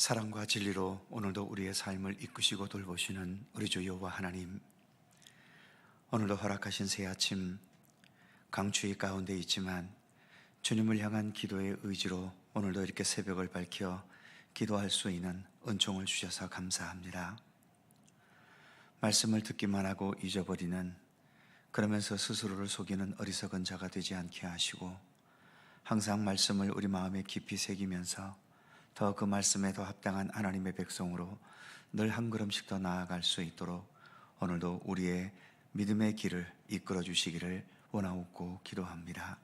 사랑과 진리로 오늘도 우리의 삶을 이끄시고 돌보시는 우리 주 여호와 하나님, 오늘도 허락하신 새 아침, 강추위 가운데 있지만 주님을 향한 기도의 의지로 오늘도 이렇게 새벽을 밝혀 기도할 수 있는 은총을 주셔서 감사합니다. 말씀을 듣기만 하고 잊어버리는, 그러면서 스스로를 속이는 어리석은 자가 되지 않게 하시고, 항상 말씀을 우리 마음에 깊이 새기면서 더 그 말씀에 더 합당한 하나님의 백성으로 늘 한 걸음씩 더 나아갈 수 있도록 오늘도 우리의 믿음의 길을 이끌어 주시기를 원하옵고 기도합니다.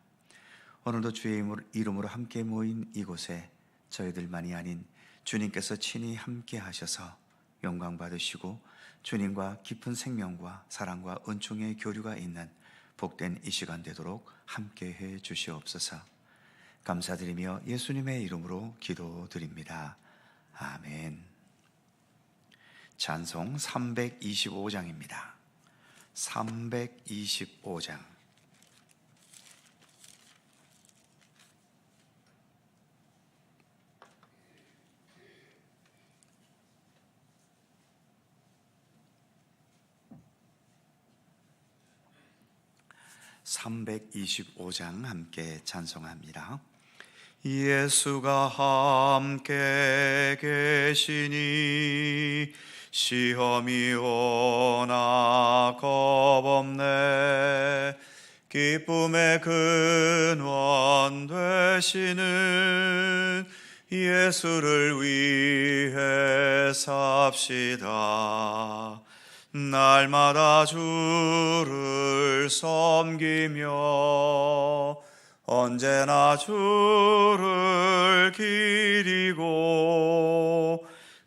오늘도 주의 이름으로 함께 모인 이곳에 저희들만이 아닌 주님께서 친히 함께 하셔서 영광 받으시고 주님과 깊은 생명과 사랑과 은총의 교류가 있는 복된 이 시간 되도록 함께 해 주시옵소서. 감사드리며 예수님의 이름으로 기도드립니다. 아멘. 찬송 325장입니다. 325장. (325장) 함께 찬송합니다. 예수가 함께 계시니 시험이 오나 겁없네. 기쁨의 근원 되시는 예수를 위해 삽시다. 날마다 주를 섬기며 언제나 주를 기리고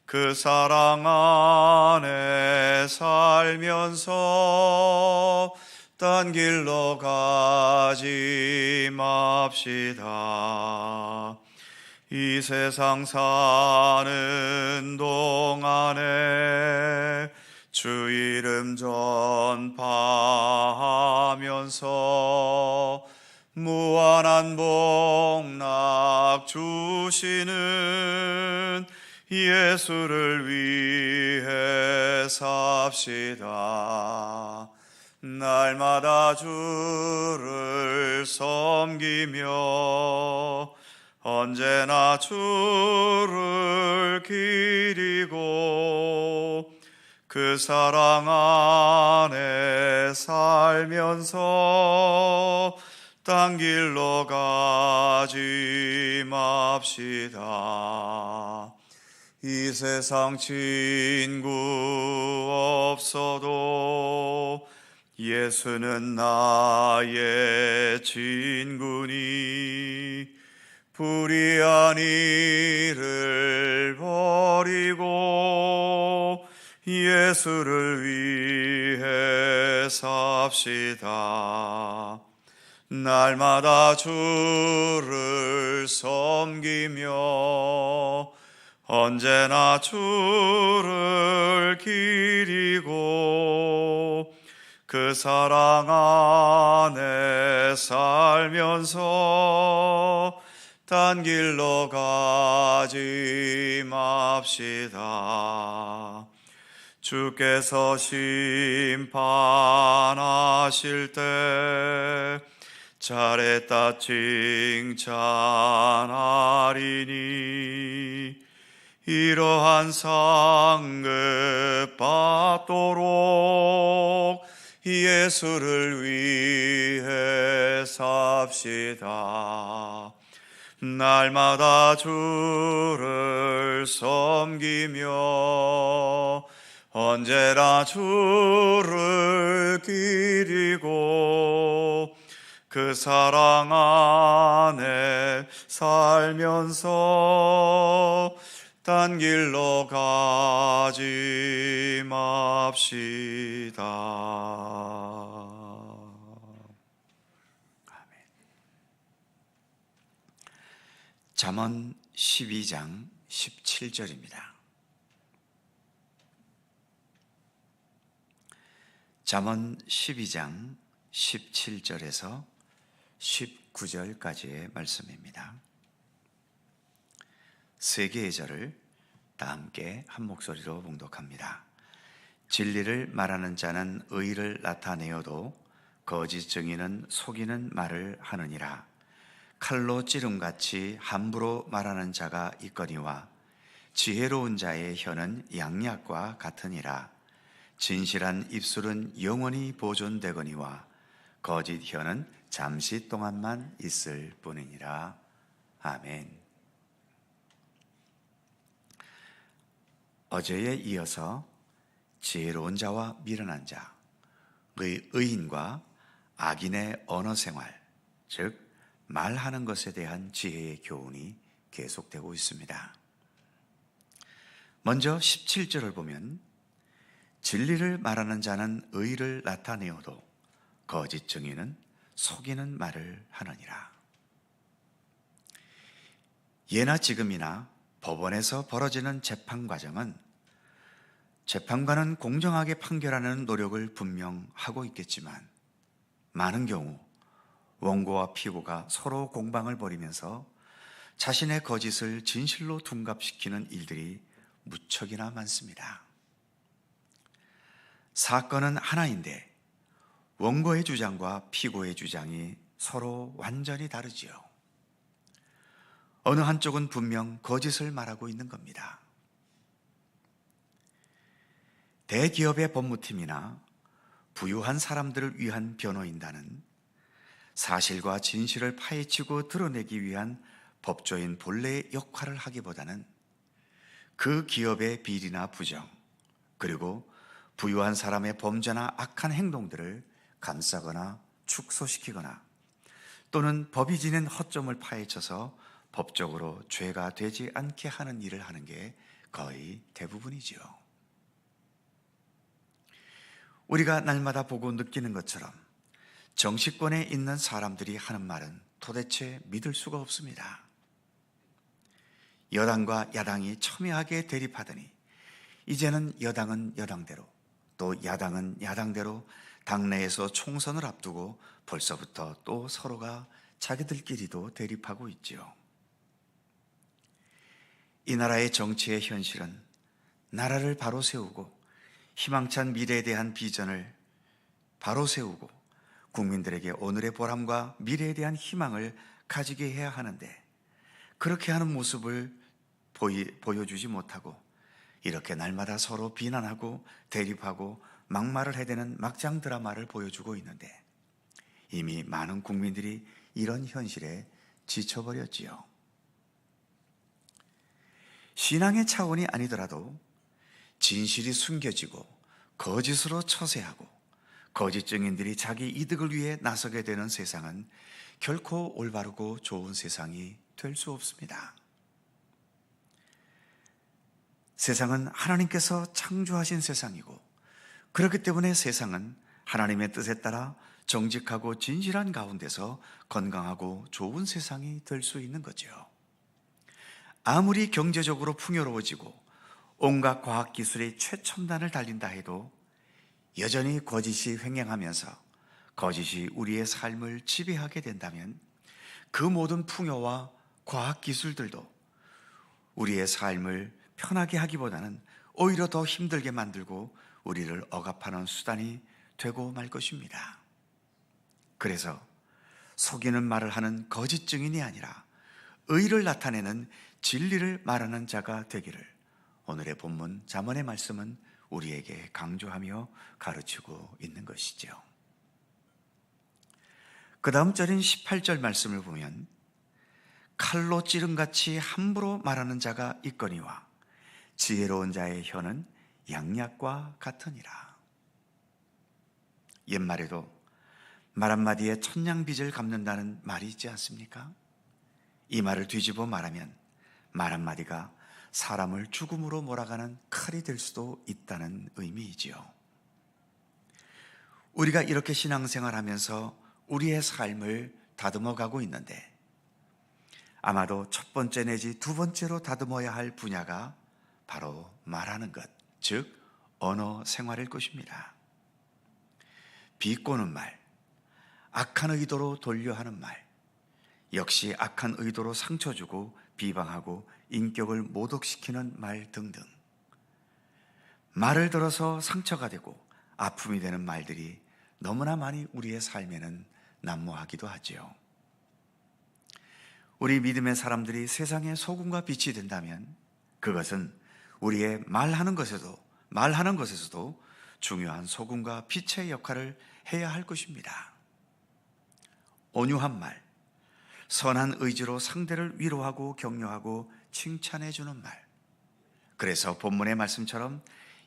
그 사랑 안에 살면서 딴 길로 가지 맙시다. 이 세상 사는 동안에 주 이름 전파하면서 무한한 복락 주시는 예수를 위해 삽시다. 날마다 주를 섬기며 언제나 주를 기리고 그 사랑 안에 살면서 딴 길로 가지 맙시다. 이 세상 친구 없어도 예수는 나의 친구니 불의한 일을 버리고 예수를 위해 삽시다. 날마다 주를 섬기며 언제나 주를 기리고 그 사랑 안에 살면서 딴 길로 가지 맙시다. 주께서 심판하실 때 잘했다 칭찬하리니 이러한 상급 받도록 예수를 위해 삽시다. 날마다 주를 섬기며 언제나 주를 기리고 그 사랑 안에 살면서 딴 길로 가지 맙시다. 아멘. 잠언 12장 17절입니다. 잠언 12장 17절에서 19절까지의 말씀입니다. 세 개의 절을 다 함께 한 목소리로 봉독합니다. 진리를 말하는 자는 의를 나타내어도 거짓 증인은 속이는 말을 하느니라. 칼로 찌름같이 함부로 말하는 자가 있거니와 지혜로운 자의 혀는 양약과 같으니라. 진실한 입술은 영원히 보존되거니와 거짓 혀는 잠시 동안만 있을 뿐이니라. 아멘. 어제에 이어서 지혜로운 자와 미련한 자, 의인과 악인의 언어 생활, 즉 말하는 것에 대한 지혜의 교훈이 계속되고 있습니다. 먼저 17절을 보면 진리를 말하는 자는 의를 나타내어도 거짓 증인은 속이는 말을 하느니라. 예나 지금이나 법원에서 벌어지는 재판 과정은 재판관은 공정하게 판결하는 노력을 분명 하고 있겠지만 많은 경우 원고와 피고가 서로 공방을 벌이면서 자신의 거짓을 진실로 둔갑시키는 일들이 무척이나 많습니다. 사건은 하나인데 원고의 주장과 피고의 주장이 서로 완전히 다르지요. 어느 한쪽은 분명 거짓을 말하고 있는 겁니다. 대기업의 법무팀이나 부유한 사람들을 위한 변호인단은 사실과 진실을 파헤치고 드러내기 위한 법조인 본래의 역할을 하기보다는 그 기업의 비리나 부정, 그리고 부유한 사람의 범죄나 악한 행동들을 감싸거나 축소시키거나 또는 법이 지닌 허점을 파헤쳐서 법적으로 죄가 되지 않게 하는 일을 하는 게 거의 대부분이지요. 우리가 날마다 보고 느끼는 것처럼 정치권에 있는 사람들이 하는 말은 도대체 믿을 수가 없습니다. 여당과 야당이 첨예하게 대립하더니 이제는 여당은 여당대로 또 야당은 야당대로 당내에서 총선을 앞두고 벌써부터 또 서로가 자기들끼리도 대립하고 있지요. 이 나라의 정치의 현실은 나라를 바로 세우고 희망찬 미래에 대한 비전을 바로 세우고 국민들에게 오늘의 보람과 미래에 대한 희망을 가지게 해야 하는데 그렇게 하는 모습을 보여주지 못하고 이렇게 날마다 서로 비난하고 대립하고 막말을 해대는 막장 드라마를 보여주고 있는데 이미 많은 국민들이 이런 현실에 지쳐버렸지요. 신앙의 차원이 아니더라도 진실이 숨겨지고 거짓으로 처세하고 거짓 증인들이 자기 이득을 위해 나서게 되는 세상은 결코 올바르고 좋은 세상이 될 수 없습니다. 세상은 하나님께서 창조하신 세상이고 그렇기 때문에 세상은 하나님의 뜻에 따라 정직하고 진실한 가운데서 건강하고 좋은 세상이 될 수 있는 거죠. 아무리 경제적으로 풍요로워지고 온갖 과학기술이 최첨단을 달린다 해도 여전히 거짓이 횡행하면서 거짓이 우리의 삶을 지배하게 된다면 그 모든 풍요와 과학기술들도 우리의 삶을 편하게 하기보다는 오히려 더 힘들게 만들고 우리를 억압하는 수단이 되고 말 것입니다. 그래서 속이는 말을 하는 거짓 증인이 아니라 의를 나타내는 진리를 말하는 자가 되기를 오늘의 본문 잠언의 말씀은 우리에게 강조하며 가르치고 있는 것이죠. 그 다음 절인 18절 말씀을 보면 칼로 찌름같이 함부로 말하는 자가 있거니와 지혜로운 자의 혀는 양약과 같으니라. 옛말에도 말 한마디에 천냥빚을 갚는다는 말이 있지 않습니까? 이 말을 뒤집어 말하면 말 한마디가 사람을 죽음으로 몰아가는 칼이 될 수도 있다는 의미이지요. 우리가 이렇게 신앙생활하면서 우리의 삶을 다듬어가고 있는데 아마도 첫 번째 내지 두 번째로 다듬어야 할 분야가 바로 말하는 것, 즉 언어 생활일 것입니다. 비꼬는 말, 악한 의도로 돌려하는 말, 역시 악한 의도로 상처 주고 비방하고 인격을 모독시키는 말 등등, 말을 들어서 상처가 되고 아픔이 되는 말들이 너무나 많이 우리의 삶에는 난무하기도 하지요. 우리 믿음의 사람들이 세상의 소금과 빛이 된다면 그것은 우리의 말하는 것에서도 중요한 소금과 빛의 역할을 해야 할 것입니다. 온유한 말, 선한 의지로 상대를 위로하고 격려하고 칭찬해 주는 말. 그래서 본문의 말씀처럼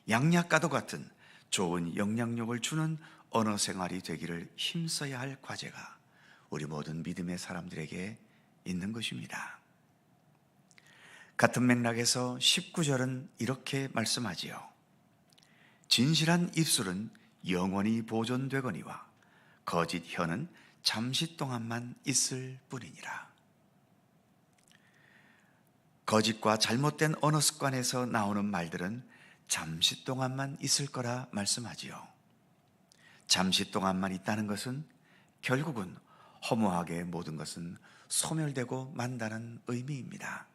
양약과도 같은 좋은 영향력을 주는 언어 생활이 되기를 힘써야 할 과제가 우리 모든 믿음의 사람들에게 있는 것입니다. 같은 맥락에서 19절은 이렇게 말씀하지요. 진실한 입술은 영원히 보존되거니와 거짓 혀는 잠시 동안만 있을 뿐이니라. 거짓과 잘못된 언어 습관에서 나오는 말들은 잠시 동안만 있을 거라 말씀하지요. 잠시 동안만 있다는 것은 결국은 허무하게 모든 것은 소멸되고 만다는 의미입니다.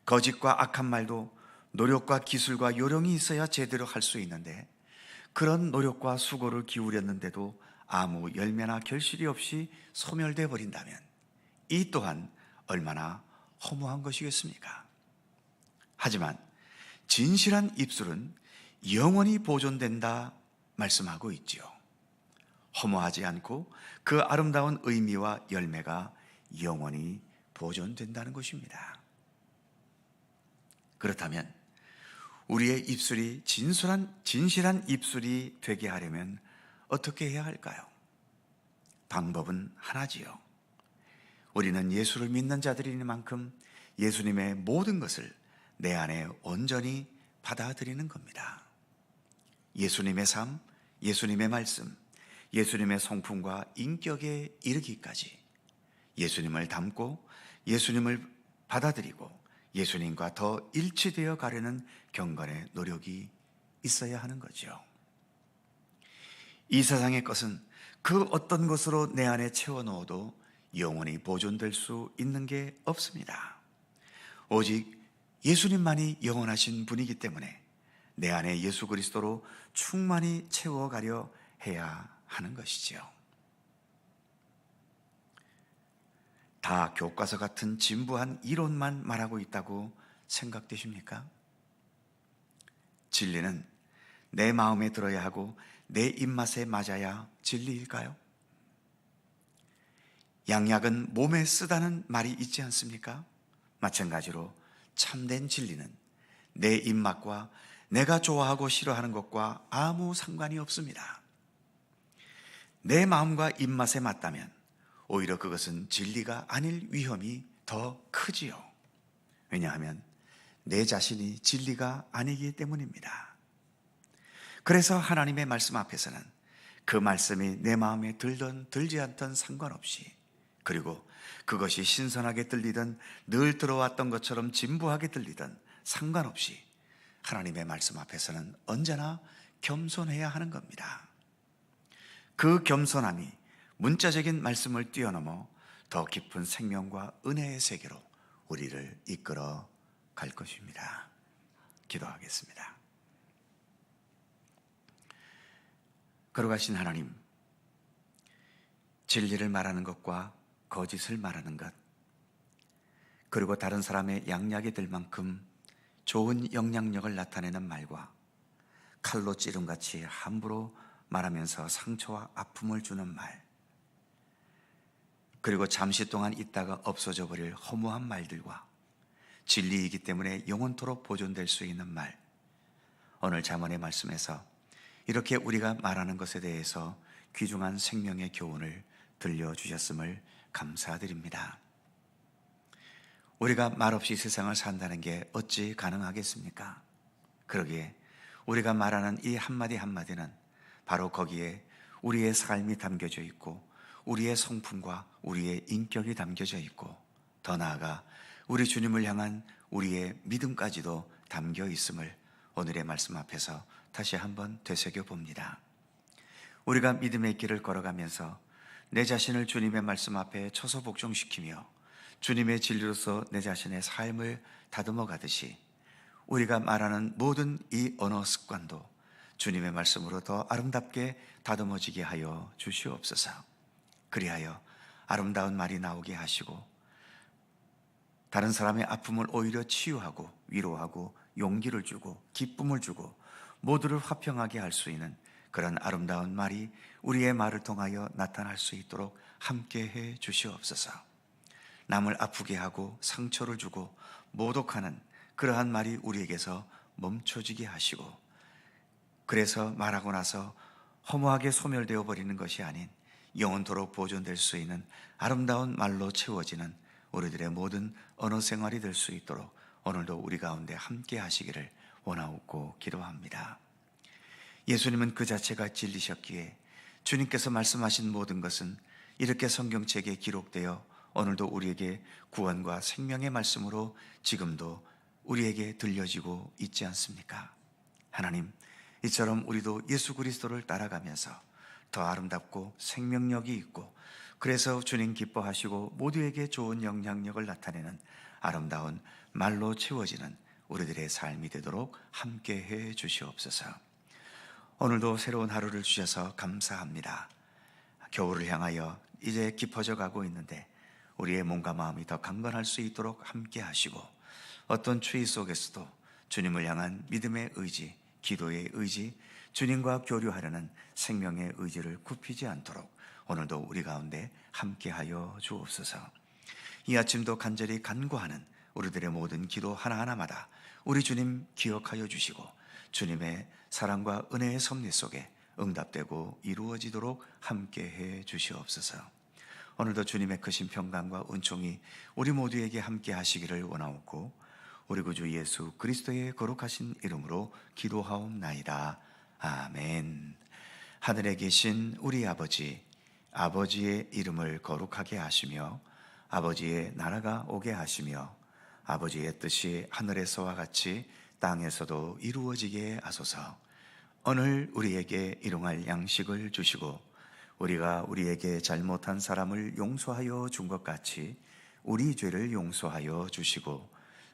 거짓과 악한 말도 노력과 기술과 요령이 있어야 제대로 할 수 있는데 그런 노력과 수고를 기울였는데도 아무 열매나 결실이 없이 소멸되어 버린다면 이 또한 얼마나 허무한 것이겠습니까? 하지만 진실한 입술은 영원히 보존된다 말씀하고 있지요. 허무하지 않고 그 아름다운 의미와 열매가 영원히 보존된다는 것입니다. 그렇다면 우리의 입술이 진실한 입술이 되게 하려면 어떻게 해야 할까요? 방법은 하나지요. 우리는 예수를 믿는 자들이니만큼 예수님의 모든 것을 내 안에 온전히 받아들이는 겁니다. 예수님의 삶, 예수님의 말씀, 예수님의 성품과 인격에 이르기까지 예수님을 닮고 예수님을 받아들이고 예수님과 더 일치되어 가려는 경건의 노력이 있어야 하는 거죠. 이 세상의 것은 그 어떤 것으로 내 안에 채워넣어도 영원히 보존될 수 있는 게 없습니다. 오직 예수님만이 영원하신 분이기 때문에 내 안에 예수 그리스도로 충만히 채워가려 해야 하는 것이지요. 다 교과서 같은 진부한 이론만 말하고 있다고 생각되십니까? 진리는 내 마음에 들어야 하고 내 입맛에 맞아야 진리일까요? 양약은 몸에 쓰다는 말이 있지 않습니까? 마찬가지로 참된 진리는 내 입맛과 내가 좋아하고 싫어하는 것과 아무 상관이 없습니다. 내 마음과 입맛에 맞다면 오히려 그것은 진리가 아닐 위험이 더 크지요. 왜냐하면 내 자신이 진리가 아니기 때문입니다. 그래서 하나님의 말씀 앞에서는 그 말씀이 내 마음에 들든 들지 않든 상관없이, 그리고 그것이 신선하게 들리든 늘 들어왔던 것처럼 진부하게 들리든 상관없이 하나님의 말씀 앞에서는 언제나 겸손해야 하는 겁니다. 그 겸손함이 문자적인 말씀을 뛰어넘어 더 깊은 생명과 은혜의 세계로 우리를 이끌어 갈 것입니다. 기도하겠습니다. 거룩하신 하나님, 진리를 말하는 것과 거짓을 말하는 것, 그리고 다른 사람의 양약이 될 만큼 좋은 영향력을 나타내는 말과 칼로 찌름같이 함부로 말하면서 상처와 아픔을 주는 말, 그리고 잠시 동안 있다가 없어져 버릴 허무한 말들과 진리이기 때문에 영원토록 보존될 수 있는 말, 오늘 잠언의 말씀에서 이렇게 우리가 말하는 것에 대해서 귀중한 생명의 교훈을 들려주셨음을 감사드립니다. 우리가 말없이 세상을 산다는 게 어찌 가능하겠습니까? 그러기에 우리가 말하는 이 한마디 한마디는 바로 거기에 우리의 삶이 담겨져 있고 우리의 성품과 우리의 인격이 담겨져 있고 더 나아가 우리 주님을 향한 우리의 믿음까지도 담겨 있음을 오늘의 말씀 앞에서 다시 한번 되새겨 봅니다. 우리가 믿음의 길을 걸어가면서 내 자신을 주님의 말씀 앞에 처소 복종시키며 주님의 진리로서 내 자신의 삶을 다듬어 가듯이 우리가 말하는 모든 이 언어 습관도 주님의 말씀으로 더 아름답게 다듬어지게 하여 주시옵소서. 그리하여 아름다운 말이 나오게 하시고 다른 사람의 아픔을 오히려 치유하고 위로하고 용기를 주고 기쁨을 주고 모두를 화평하게 할 수 있는 그런 아름다운 말이 우리의 말을 통하여 나타날 수 있도록 함께해 주시옵소서. 남을 아프게 하고 상처를 주고 모독하는 그러한 말이 우리에게서 멈춰지게 하시고, 그래서 말하고 나서 허무하게 소멸되어 버리는 것이 아닌 영원토록 보존될 수 있는 아름다운 말로 채워지는 우리들의 모든 언어 생활이 될 수 있도록 오늘도 우리 가운데 함께 하시기를 원하옵고 기도합니다. 예수님은 그 자체가 진리셨기에 주님께서 말씀하신 모든 것은 이렇게 성경책에 기록되어 오늘도 우리에게 구원과 생명의 말씀으로 지금도 우리에게 들려지고 있지 않습니까? 하나님, 이처럼 우리도 예수 그리스도를 따라가면서 더 아름답고 생명력이 있고, 그래서 주님 기뻐하시고 모두에게 좋은 영향력을 나타내는 아름다운 말로 채워지는 우리들의 삶이 되도록 함께해 주시옵소서. 오늘도 새로운 하루를 주셔서 감사합니다. 겨울을 향하여 이제 깊어져 가고 있는데 우리의 몸과 마음이 더 강건할 수 있도록 함께 하시고, 어떤 추위 속에서도 주님을 향한 믿음의 의지, 기도의 의지, 주님과 교류하려는 생명의 의지를 굽히지 않도록 오늘도 우리 가운데 함께하여 주옵소서. 이 아침도 간절히 간구하는 우리들의 모든 기도 하나하나마다 우리 주님 기억하여 주시고 주님의 사랑과 은혜의 섭리 속에 응답되고 이루어지도록 함께해 주시옵소서. 오늘도 주님의 크신 평강과 은총이 우리 모두에게 함께 하시기를 원하옵고 우리 구주 예수 그리스도의 거룩하신 이름으로 기도하옵나이다. 아멘. 하늘에 계신 우리 아버지, 아버지의 이름을 거룩하게 하시며 아버지의 나라가 오게 하시며 아버지의 뜻이 하늘에서와 같이 땅에서도 이루어지게 하소서. 오늘 우리에게 일용할 양식을 주시고 우리가 우리에게 잘못한 사람을 용서하여 준 것 같이 우리 죄를 용서하여 주시고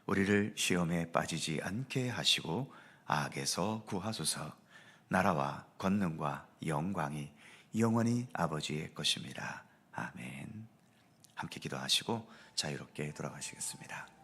우리를 시험에 빠지지 않게 하시고 악에서 구하소서. 나라와 권능과 영광이 영원히 아버지의 것입니다. 아멘. 함께 기도하시고 자유롭게 돌아가시겠습니다.